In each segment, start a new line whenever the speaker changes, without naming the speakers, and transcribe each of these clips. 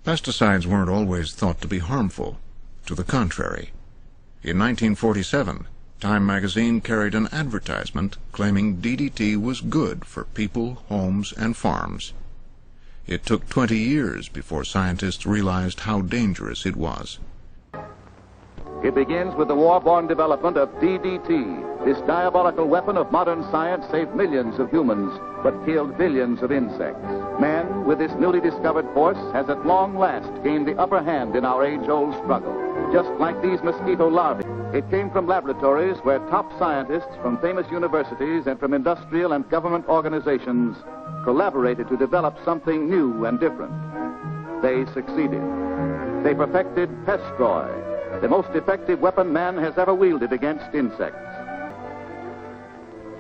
Pesticides weren't always thought to be harmful. To the contrary. In 1947, Time magazine carried an advertisement claiming DDT was good for people, homes, and farms. It took 20 years before scientists realized how dangerous it was.
It begins with the war-born development of DDT. This diabolical weapon of modern science saved millions of humans, but killed billions of insects. Man, with this newly discovered force, has at long last gained the upper hand in our age-old struggle. Just like these mosquito larvae, it came from laboratories where top scientists from famous universities and from industrial and government organizations collaborated to develop something new and different. They succeeded. They perfected Pestroy, the most effective weapon man has ever wielded against insects.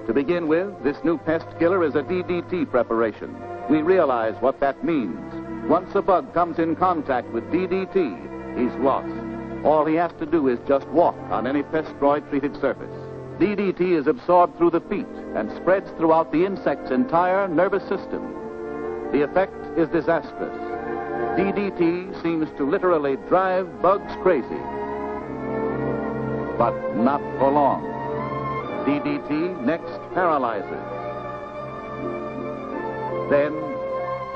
To begin with, this new pest killer is a DDT preparation. We realize what that means. Once a bug comes in contact with DDT, he's lost. All he has to do is just walk on any Pestroy-treated surface. DDT is absorbed through the feet and spreads throughout the insect's entire nervous system. The effect is disastrous. DDT seems to literally drive bugs crazy. But not for long. DDT next paralyzes, then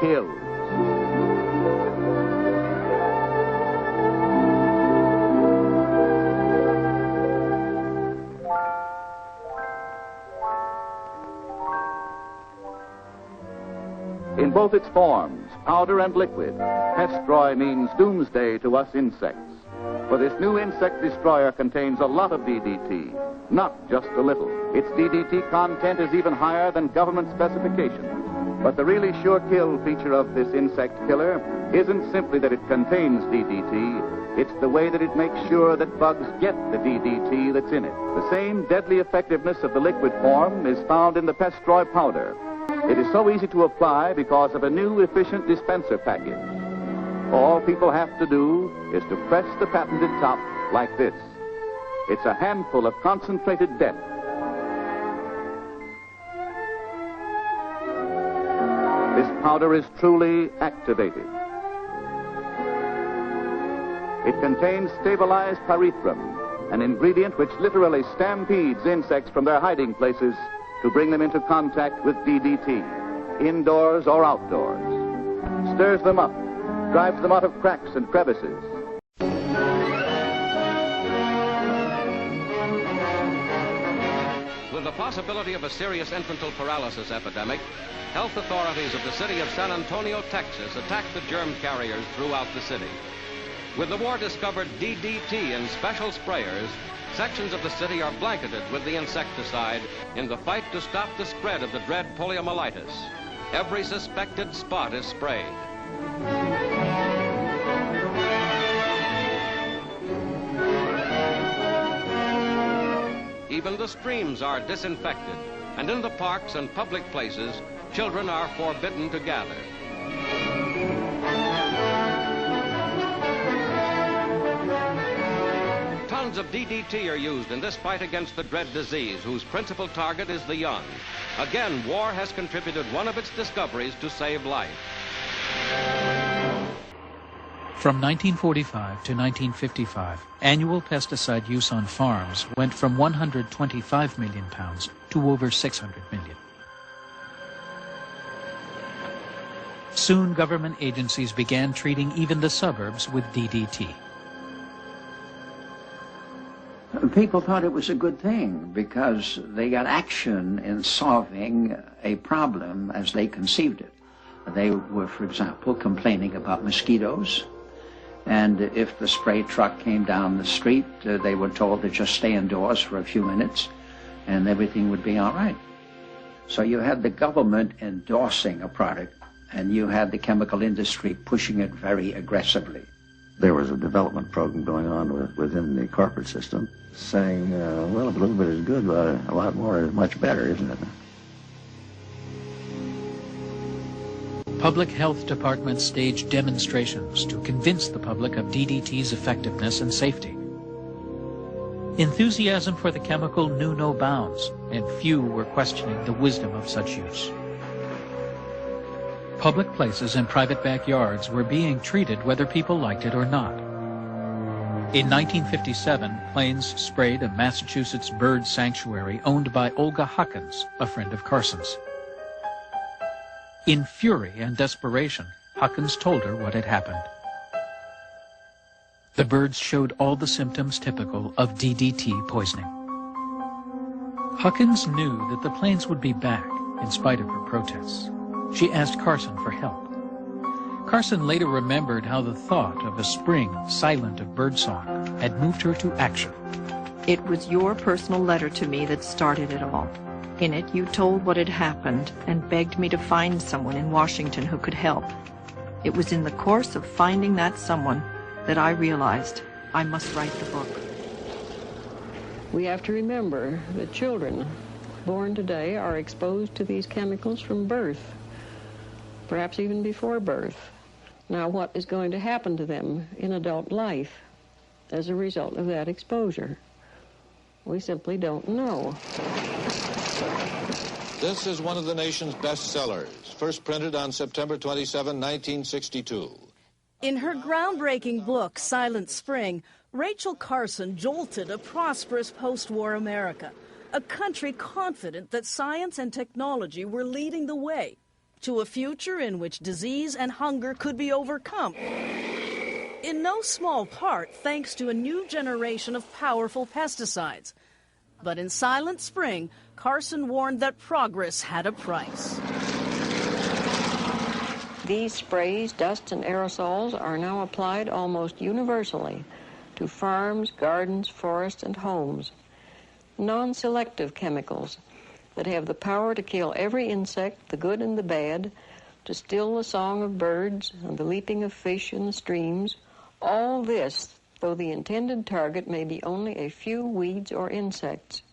kills. In both its forms, powder and liquid, Pestroy means doomsday to us insects. For this new insect destroyer contains a lot of DDT, not just a little. Its DDT content is even higher than government specifications. But the really sure kill feature of this insect killer isn't simply that it contains DDT, it's the way that it makes sure that bugs get the DDT that's in it. The same deadly effectiveness of the liquid form is found in the Pestroy powder. It is so easy to apply because of a new efficient dispenser package. All people have to do is to press the patented top like this. It's a handful of concentrated death. This powder is truly activated. It contains stabilized pyrethrum, an ingredient which literally stampedes insects from their hiding places to bring them into contact with DDT, indoors or outdoors. Stirs them up, drives them out of cracks and crevices.
With the possibility of a serious infantile paralysis epidemic, health authorities of the city of San Antonio, Texas, attacked the germ carriers throughout the city. With the war-discovered DDT in special sprayers, sections of the city are blanketed with the insecticide in the fight to stop the spread of the dread poliomyelitis. Every suspected spot is sprayed. Even the streams are disinfected, and in the parks and public places, children are forbidden to gather. Tons of DDT are used in this fight against the dread disease, whose principal target is the young. Again, war has contributed one of its discoveries to save life.
From 1945 to 1955, annual pesticide use on farms went from 125 million pounds to over 600 million. Soon, government agencies began treating even the suburbs with DDT.
People thought it was a good thing because they got action in solving a problem as they conceived it. They were, for example, complaining about mosquitoes. And if the spray truck came down the street, they were told to just stay indoors for a few minutes and everything would be all right. So you had the government endorsing a product and you had the chemical industry pushing it very aggressively.
There was a development program going on within the corporate system saying, well, if a little bit is good, but a lot more is much better, isn't it?
Public health departments staged demonstrations to convince the public of DDT's effectiveness and safety. Enthusiasm for the chemical knew no bounds, and few were questioning the wisdom of such use. Public places and private backyards were being treated whether people liked it or not. In 1957, planes sprayed a Massachusetts bird sanctuary owned by Olga Huckins, a friend of Carson's. In fury and desperation, Huckins told her what had happened. The birds showed all the symptoms typical of DDT poisoning. Huckins knew that the planes would be back in spite of her protests. She asked Carson for help. Carson later remembered how the thought of a spring silent of birdsong had moved her to action.
It was your personal letter to me that started it all. In it, you told what had happened and begged me to find someone in Washington who could help. It was in the course of finding that someone that I realized I must write the book.
We have to remember that children born today are exposed to these chemicals from birth, perhaps even before birth. Now, what is going to happen to them in adult life as a result of that exposure? We simply don't know.
This is one of the nation's best sellers, first printed on September 27, 1962.
In her groundbreaking book, Silent Spring, Rachel Carson jolted a prosperous post-war America, a country confident that science and technology were leading the way to a future in which disease and hunger could be overcome. In no small part thanks to a new generation of powerful pesticides. But in Silent Spring, Carson warned that progress had a price.
These sprays, dust, and aerosols are now applied almost universally to farms, gardens, forests, and homes. Non-selective chemicals that have the power to kill every insect, the good and the bad, to still the song of birds and the leaping of fish in the streams. All this, though the intended target may be only a few weeds or insects.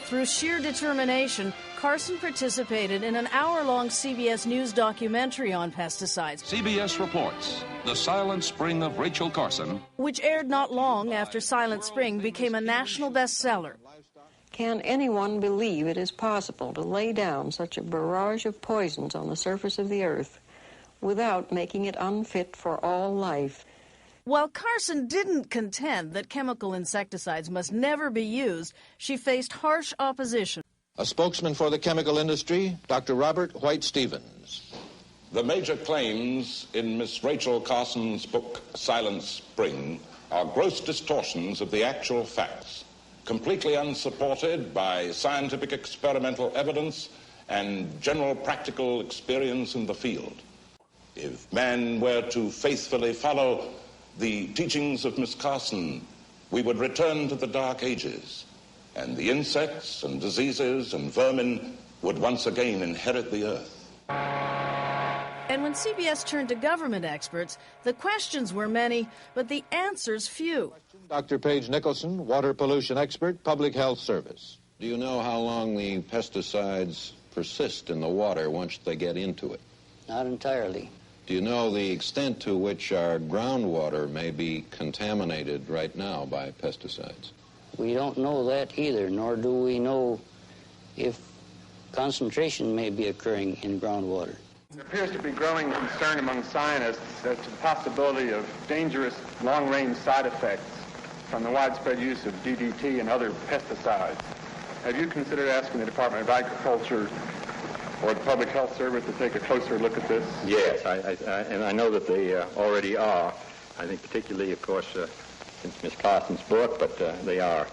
Through sheer determination, Carson participated in an hour-long CBS News documentary on pesticides.
CBS reports The Silent Spring of Rachel Carson,
which aired not long after Silent Spring became a national bestseller.
Can anyone believe it is possible to lay down such a barrage of poisons on the surface of the earth without making it unfit for all life?
While Carson didn't contend that chemical insecticides must never be used, she faced harsh opposition.
A spokesman for the chemical industry, Dr. Robert White Stevens.
The major claims in Miss Rachel Carson's book, Silent Spring, are gross distortions of the actual facts, completely unsupported by scientific experimental evidence and general practical experience in the field. If man were to faithfully follow the teachings of Miss Carson, we would return to the Dark Ages, and the insects and diseases and vermin would once again inherit the earth.
And when CBS turned to government experts, the questions were many, but the answers few.
Dr. Paige Nicholson, water pollution expert, Public Health Service.
Do you know how long the pesticides persist in the water once they get into it?
Not entirely.
Do you know the extent to which our groundwater may be contaminated right now by pesticides?
We don't know that either, nor do we know if concentration may be occurring in groundwater.
There appears to be growing concern among scientists as to the possibility of dangerous long-range side effects from the widespread use of DDT and other pesticides. Have you considered asking the Department of Agriculture or the Public Health Service to take a closer look at this?
Yes, and I know that they already are. I think particularly, of course, since Miss Carson's book, but they are.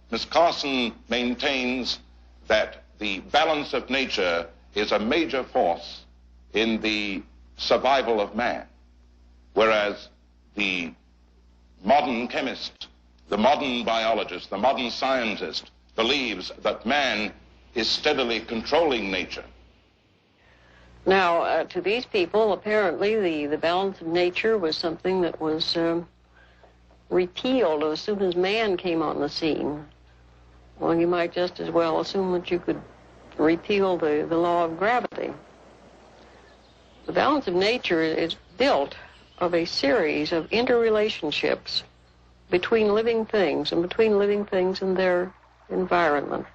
Miss Carson maintains that the balance of nature is a major force in the survival of man, whereas the modern chemist, the modern biologist, the modern scientist believes that man is steadily controlling nature.
Now, to these people, apparently the balance of nature was something that was repealed as soon as man came on the scene. Well, you might just as well assume that you could repeal the law of gravity. The balance of nature is built of a series of interrelationships between living things and between living things and their environment.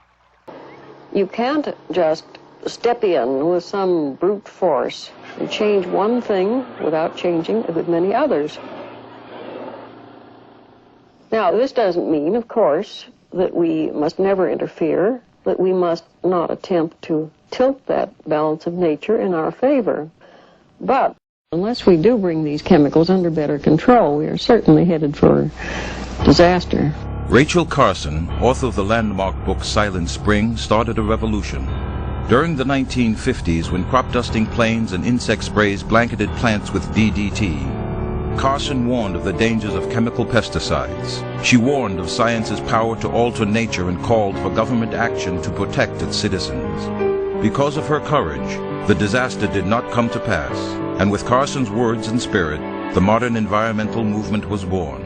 You can't just step in with some brute force and change one thing without changing a good many others. Now, this doesn't mean, of course, that we must never interfere, that we must not attempt to tilt that balance of nature in our favor. But unless we do bring these chemicals under better control, we are certainly headed for disaster.
Rachel Carson, author of the landmark book Silent Spring, started a revolution. During the 1950s, when crop dusting planes and insect sprays blanketed plants with DDT, Carson warned of the dangers of chemical pesticides. She warned of science's power to alter nature and called for government action to protect its citizens. Because of her courage, the disaster did not come to pass, and with Carson's words and spirit, the modern environmental movement was born.